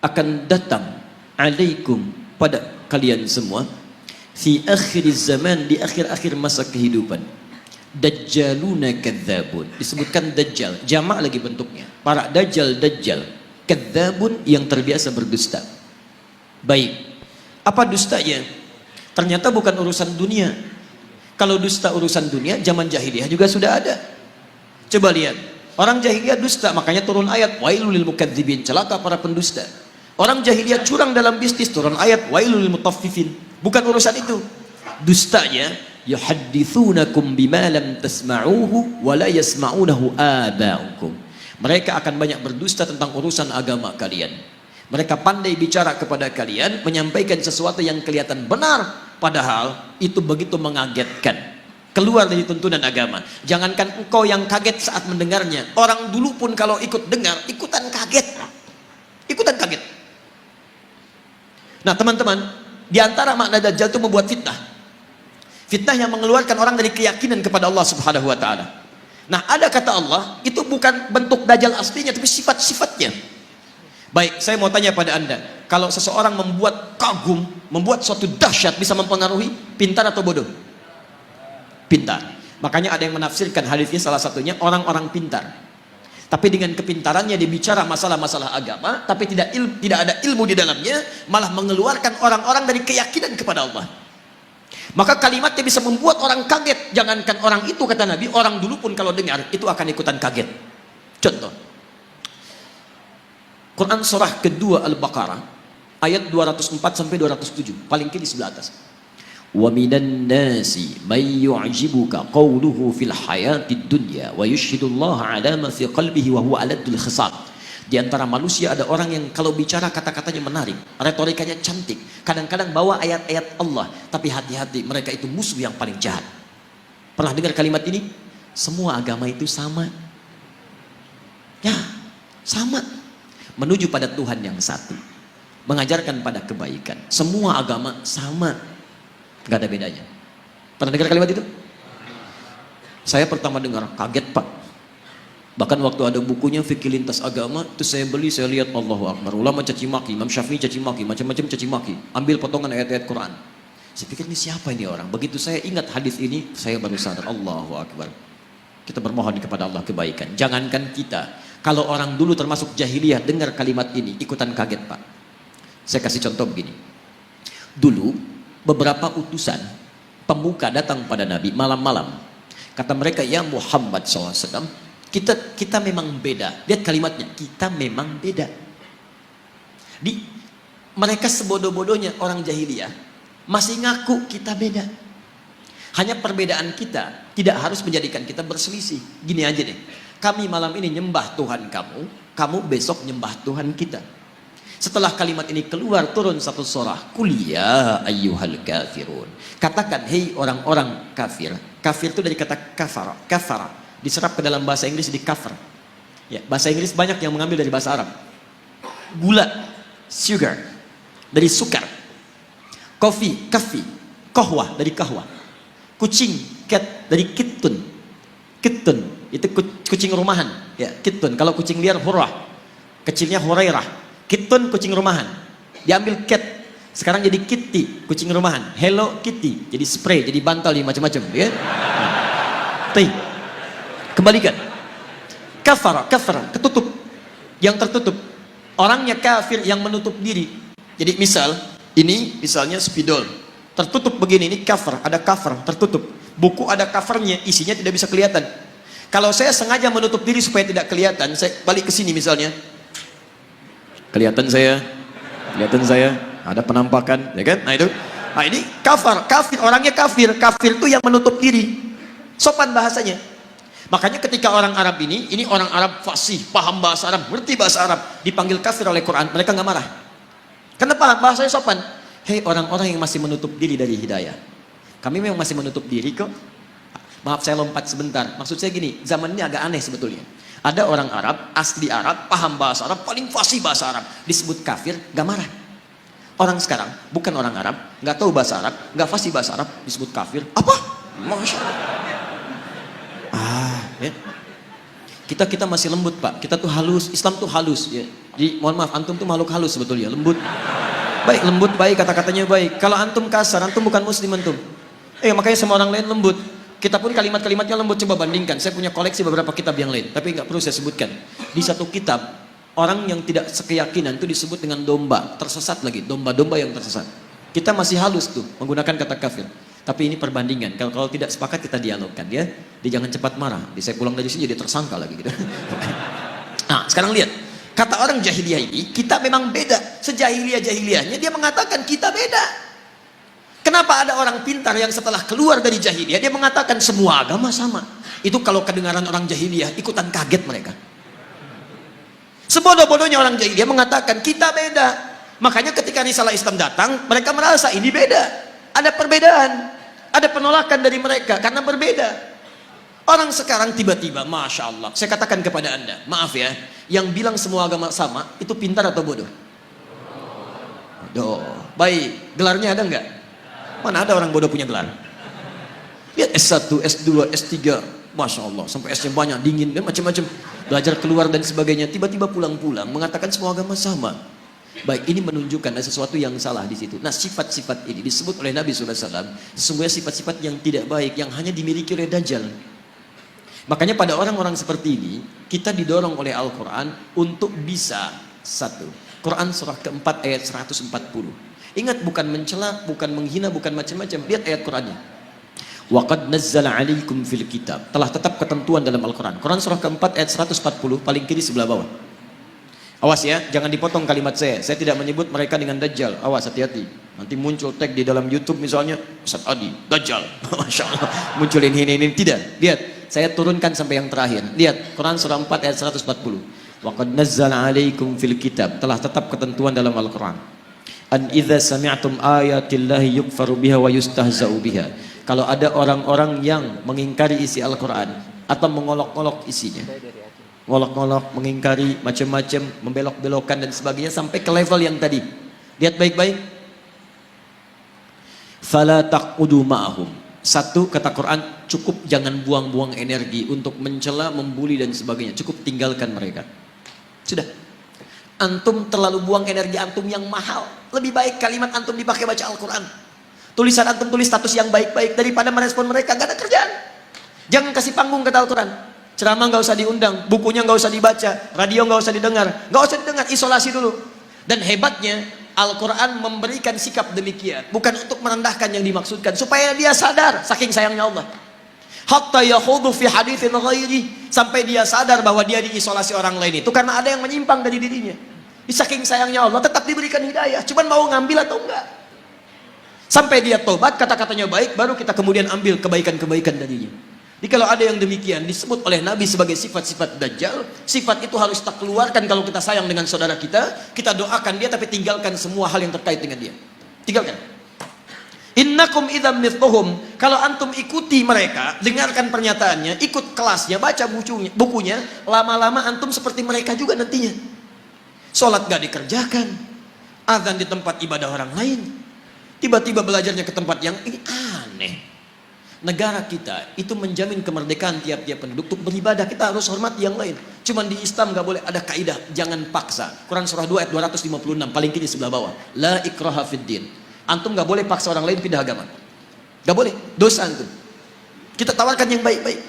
akan datang alaikum pada kalian semua fi akhir zaman, di akhir-akhir masa kehidupan, dajjaluna kadzabun. Disebutkan dajjal, jamak lagi bentuknya, para dajjal, kadzabun yang terbiasa berdusta. Baik, apa dustanya? Ternyata bukan urusan dunia. Kalau dusta urusan dunia, zaman jahiliyah juga sudah ada. Coba lihat, orang jahiliyah dusta, makanya turun ayat wailul lil mukadzibin, celaka para pendusta. Orang jahiliyah curang dalam bisnis, turun ayat wailul lil mutaffifin. Bukan urusan itu. Dustanya yuhadditsunakum bima lam tasma'uhu wa la yasma'unahu aba'ukum. Mereka akan banyak berdusta tentang urusan agama kalian. Mereka pandai bicara kepada kalian, menyampaikan sesuatu yang kelihatan benar, padahal itu begitu mengagetkan, keluar dari tuntunan agama. Jangankan engkau yang kaget saat mendengarnya, orang dulu pun kalau ikut dengar, ikutan kaget. Nah teman-teman, diantara makna dajjal itu membuat fitnah. Fitnah yang mengeluarkan orang dari keyakinan kepada Allah Subhanahu wa ta'ala. Nah, ada kata Allah, itu bukan bentuk dajjal aslinya, tapi sifat-sifatnya. Baik, saya mau tanya pada Anda, kalau seseorang membuat kagum, membuat suatu dahsyat, bisa mempengaruhi, pintar atau bodoh? Pintar. Makanya ada yang menafsirkan hadisnya, salah satunya orang-orang pintar. Tapi dengan kepintarannya dia bicara masalah-masalah agama, tapi tidak ada ilmu di dalamnya, malah mengeluarkan orang-orang dari keyakinan kepada Allah. Maka kalimatnya bisa membuat orang kaget. Jangankan orang itu, kata Nabi, orang dulu pun kalau dengar itu akan ikutan kaget. Contoh, Quran surah kedua Al-Baqarah ayat 204 sampai 207, paling kiri sebelah atas. Wa minan nasi may yu'jibuka qawluhu fil hayatid dunya wa yushhidullaha ala ma fi qalbihi wa huwa aladul khisab. Di antara manusia ada orang yang kalau bicara kata-katanya menarik, retorikanya cantik, kadang-kadang bawa ayat-ayat Allah, tapi hati-hati, mereka itu musuh yang paling jahat. Pernah dengar kalimat ini? Semua agama itu sama. Ya, sama. Menuju pada Tuhan yang satu, mengajarkan pada kebaikan. Semua agama sama, nggak ada bedanya. Pernah dengar kalimat itu? Saya pertama dengar kaget Pak. Bahkan waktu ada bukunya Fikih Lintas Agama, itu saya beli, saya lihat Allahu Akbar, ulama caci maki, Imam Syafi'i caci maki, macam-macam caci maki, ambil potongan ayat-ayat Quran. Saya pikir ini siapa ini orang? Begitu saya ingat hadis ini, saya baru sadar, Allahu Akbar. Kita bermohon kepada Allah kebaikan. Jangankan kita, kalau orang dulu termasuk jahiliyah dengar kalimat ini ikutan kaget Pak. Saya kasih contoh begini. Dulu beberapa utusan pemuka datang pada Nabi malam-malam. Kata mereka, ya Muhammad SAW, kita memang beda. Lihat kalimatnya, kita memang beda. Mereka sebodoh-bodohnya orang jahiliyah masih ngaku kita beda. Hanya perbedaan kita tidak harus menjadikan kita berselisih. Gini aja deh, kami malam ini nyembah Tuhan kamu, kamu besok nyembah Tuhan kita. Setelah kalimat ini keluar, turun satu surah, Qul ya ayyuhal kafirun. Katakan, hei orang-orang kafir. Kafir itu dari kata kafara. Kafara diserap ke dalam bahasa Inggris di kafir. Ya, bahasa Inggris banyak yang mengambil dari bahasa Arab. Gula, sugar, dari sukar. Kopi, kafi. Kohwah, dari kahwah. Kucing, cat, dari kittun. Kittun, itu kucing rumahan. Ya, kittun. Kalau kucing liar, hurrah. Kecilnya hurairah. Kittun, kucing rumahan. Diambil cat, sekarang jadi kitty, kucing rumahan. Hello Kitty, jadi spray, jadi bantal, jadi macam-macam, ya. Kembalikan. Kafara, ketutup. Yang tertutup. Orangnya kafir yang menutup diri. Jadi misal, ini misalnya spidol. Tertutup begini, ini cover, ada cover, tertutup. Buku ada covernya, isinya tidak bisa kelihatan. Kalau saya sengaja menutup diri supaya tidak kelihatan, saya balik ke sini misalnya. Kelihatan saya, ada penampakan, ya kan? Nah itu, nah ini kafir, orangnya kafir itu yang menutup diri, sopan bahasanya. Makanya ketika orang Arab ini orang Arab fasih, paham bahasa Arab, ngerti bahasa Arab, dipanggil kafir oleh Quran, mereka nggak marah. Kenapa? Bahasanya sopan. Hei orang-orang yang masih menutup diri dari hidayah, kami memang masih menutup diri kok. Maaf saya lompat sebentar, maksud saya gini, zaman ini agak aneh sebetulnya. Ada orang Arab, asli Arab, paham bahasa Arab, paling fasih bahasa Arab, disebut kafir, gak marah. Orang sekarang, bukan orang Arab, gak tahu bahasa Arab, gak fasih bahasa Arab, disebut kafir, apa? Masya Allah. Ya. Kita masih lembut Pak, kita tuh halus, Islam tuh halus ya. Mohon maaf, antum tuh makhluk halus sebetulnya, lembut. Baik, lembut baik, kata-katanya baik. Kalau antum kasar, antum bukan muslim antum. Makanya sama orang lain lembut. Kita pun kalimat-kalimatnya lembut, coba bandingkan. Saya punya koleksi beberapa kitab yang lain, tapi nggak perlu saya sebutkan. Di satu kitab, orang yang tidak sekeyakinan itu disebut dengan domba, tersesat lagi, domba-domba yang tersesat. Kita masih halus tuh menggunakan kata kafir. Tapi ini perbandingan. Kalau tidak sepakat kita dialogkan ya. Dia jangan cepat marah. Saya pulang dari sini jadi tersangka lagi gitu. Nah, sekarang lihat. Kata orang jahiliyah ini, kita memang beda. Sejahiliyah-jahiliyahnya dia mengatakan kita beda. Kenapa ada orang pintar yang setelah keluar dari jahiliyah dia mengatakan semua agama sama? Itu kalau kedengaran orang jahiliyah ikutan kaget mereka. Sebodoh-bodohnya orang jahiliyah mengatakan kita beda. Makanya ketika risalah Islam datang, mereka merasa ini beda. Ada perbedaan, ada penolakan dari mereka karena berbeda. Orang sekarang tiba-tiba, Masya Allah, saya katakan kepada anda, maaf ya, yang bilang semua agama sama, itu pintar atau bodoh? Bodoh. Baik, gelarnya ada nggak? Mana ada orang bodoh punya gelar? Lihat S1, S2, S3, Masya Allah, sampai S-nya banyak, dingin, dan macam-macam. Belajar keluar dan sebagainya, tiba-tiba pulang-pulang, mengatakan semua agama sama. Baik, ini menunjukkan ada sesuatu yang salah di situ. Nah, sifat-sifat ini disebut oleh Nabi SAW, sesungguhnya sifat-sifat yang tidak baik, yang hanya dimiliki oleh Dajjal. Makanya pada orang-orang seperti ini, kita didorong oleh Al-Quran untuk bisa satu. Quran surah keempat ayat 140. Ingat, bukan mencela, bukan menghina, bukan macam-macam. Lihat ayat Qurannya. Wa qad nazzala 'alaikum fil kitab. Telah tetap ketentuan dalam Al-Quran. Quran surah keempat ayat 140, paling kiri sebelah bawah. Awas ya, jangan dipotong kalimat saya. Saya tidak menyebut mereka dengan Dajjal. Awas, hati-hati. Nanti muncul tag di dalam YouTube misalnya, Ustaz Adi, Dajjal. Masya Allah. Munculin ini. Tidak. Lihat, saya turunkan sampai yang terakhir. Lihat, Quran surah 4 ayat 140. Wa qad nazzala 'alaikum fil kitab. Telah tetap ketentuan dalam Al-Quran. An idza sami'tum ayatillahi yukfaru biha wa yustahza'u biha. Kalau ada orang-orang yang mengingkari isi Al-Quran atau mengolok-olok isinya, ngolok-ngolok, mengingkari, macam-macam, membelok-belokkan dan sebagainya sampai ke level yang tadi. Lihat baik-baik. Fala taqudu ma'ahum. Satu, kata Quran, cukup jangan buang-buang energi untuk mencela, membuli dan sebagainya. Cukup tinggalkan mereka. Sudah. Antum terlalu buang energi antum yang mahal. Lebih baik kalimat antum dipakai baca Al-Quran. Tulisan antum tulis status yang baik-baik daripada merespon mereka. Gak ada kerjaan. Jangan kasih panggung kata Al-Quran. Ceramah nggak usah diundang, bukunya nggak usah dibaca, radio nggak usah didengar, isolasi dulu. Dan hebatnya Al-Quran memberikan sikap demikian, bukan untuk merendahkan yang dimaksudkan, supaya dia sadar saking sayangnya Allah. Hatta yakhudu fi haditsin ghairi, sampai dia sadar bahwa dia diisolasi orang lain itu karena ada yang menyimpang dari dirinya. Saking sayangnya Allah tetap diberikan hidayah, cuman mau ngambil atau enggak. Sampai dia tobat, kata-katanya baik, baru kita kemudian ambil kebaikan-kebaikan darinya. Jadi kalau ada yang demikian disebut oleh Nabi sebagai sifat-sifat Dajjal, sifat itu harus kita keluarkan kalau kita sayang dengan saudara kita doakan dia tapi tinggalkan semua hal yang terkait dengan dia. Tinggalkan. Innakum idzam mithluhum, kalau antum ikuti mereka, dengarkan pernyataannya, ikut kelasnya, baca bukunya, lama-lama antum seperti mereka juga nantinya. Salat gak dikerjakan, azan di tempat ibadah orang lain, tiba-tiba belajarnya ke tempat yang ini aneh. Negara kita itu menjamin kemerdekaan tiap-tiap penduduk untuk beribadah. Kita harus hormat yang lain. Cuman di Islam gak boleh ada kaidah jangan paksa. Quran surah 2 ayat 256 paling kiri sebelah bawah. La ikraha fid din. Antum gak boleh paksa orang lain pindah agama. Gak boleh, dosa antum. Kita tawarkan yang baik-baik.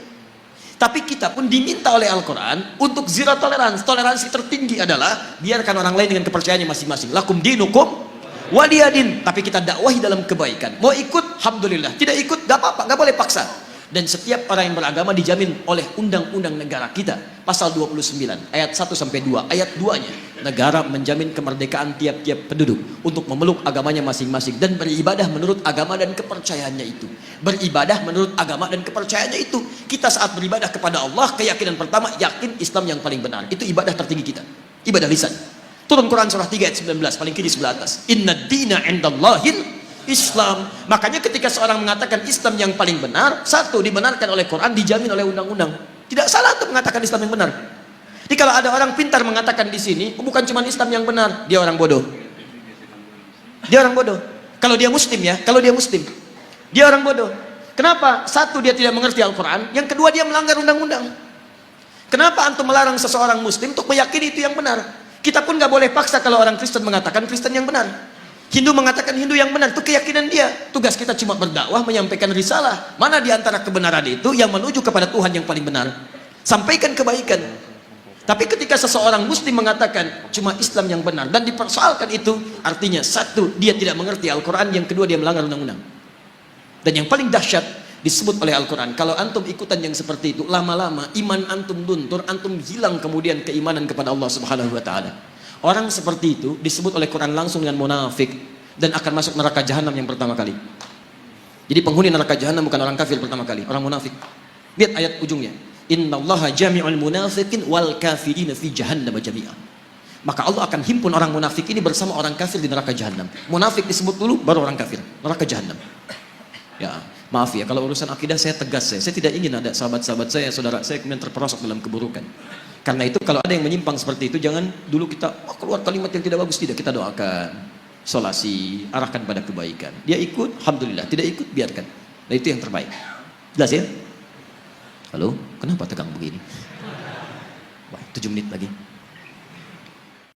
Tapi kita pun diminta oleh Al-Quran untuk zero toleransi. Toleransi tertinggi adalah biarkan orang lain dengan kepercayaannya masing-masing. Lakum dinukum waliyadin, tapi kita dakwahi dalam kebaikan. Mau ikut, alhamdulillah. Tidak ikut, gak apa-apa, gak boleh paksa. Dan setiap orang yang beragama dijamin oleh undang-undang negara kita. Pasal 29, ayat 1-2. Ayat 2-nya, negara menjamin kemerdekaan tiap-tiap penduduk untuk memeluk agamanya masing-masing dan beribadah menurut agama dan kepercayaannya itu. Beribadah menurut agama dan kepercayaannya itu. Kita saat beribadah kepada Allah, keyakinan pertama, yakin Islam yang paling benar. Itu ibadah tertinggi kita. Ibadah lisan. Turun Quran surah 3 ayat 19 paling kiri sebelah atas. Inna dina indallahil Islam. Makanya ketika seorang mengatakan Islam yang paling benar, satu dibenarkan oleh Quran, dijamin oleh undang-undang. Tidak salah untuk mengatakan Islam yang benar. Jadi kalau ada orang pintar mengatakan di sini, bukan cuma Islam yang benar, dia orang bodoh. Dia orang bodoh. Kalau dia muslim ya, kalau dia muslim, dia orang bodoh. Kenapa? Satu, dia tidak mengerti Al-Quran. Yang kedua, dia melanggar undang-undang. Kenapa antum melarang seseorang muslim untuk meyakini itu yang benar? Kita pun nggak boleh paksa kalau orang Kristen mengatakan Kristen yang benar. Hindu mengatakan Hindu yang benar, itu keyakinan dia. Tugas kita cuma berdakwah, menyampaikan risalah. Mana di antara kebenaran itu yang menuju kepada Tuhan yang paling benar? Sampaikan kebaikan. Tapi ketika seseorang muslim mengatakan cuma Islam yang benar dan dipersoalkan itu, artinya satu, dia tidak mengerti Al-Quran, yang kedua dia melanggar undang-undang. Dan yang paling dahsyat disebut oleh Al-Quran, kalau antum ikutan yang seperti itu, lama-lama iman antum luntur, antum hilang kemudian keimanan kepada Allah Subhanahu wa taala. Orang seperti itu disebut oleh Quran langsung dengan munafik dan akan masuk neraka jahanam yang pertama kali. Jadi penghuni neraka jahanam bukan orang kafir pertama kali, orang munafik. Lihat ayat ujungnya. Innallaha jami'ul munafiqin wal kafirin fi jahannam jami'a. Maka Allah akan himpun orang munafik ini bersama orang kafir di neraka jahanam. Munafik disebut dulu baru orang kafir, neraka jahanam. Ya, maaf ya kalau urusan akidah saya tegas, saya tidak ingin ada sahabat-sahabat saya, saudara saya kemudian terperosok dalam keburukan. Karena itu kalau ada yang menyimpang seperti itu, jangan dulu kita keluar kalimat yang tidak bagus, tidak, kita doakan, solasi, arahkan pada kebaikan. Dia ikut, alhamdulillah, tidak ikut, biarkan. Nah itu yang terbaik. Jelas ya? Halo, kenapa tegang begini? Wah, 7 menit lagi.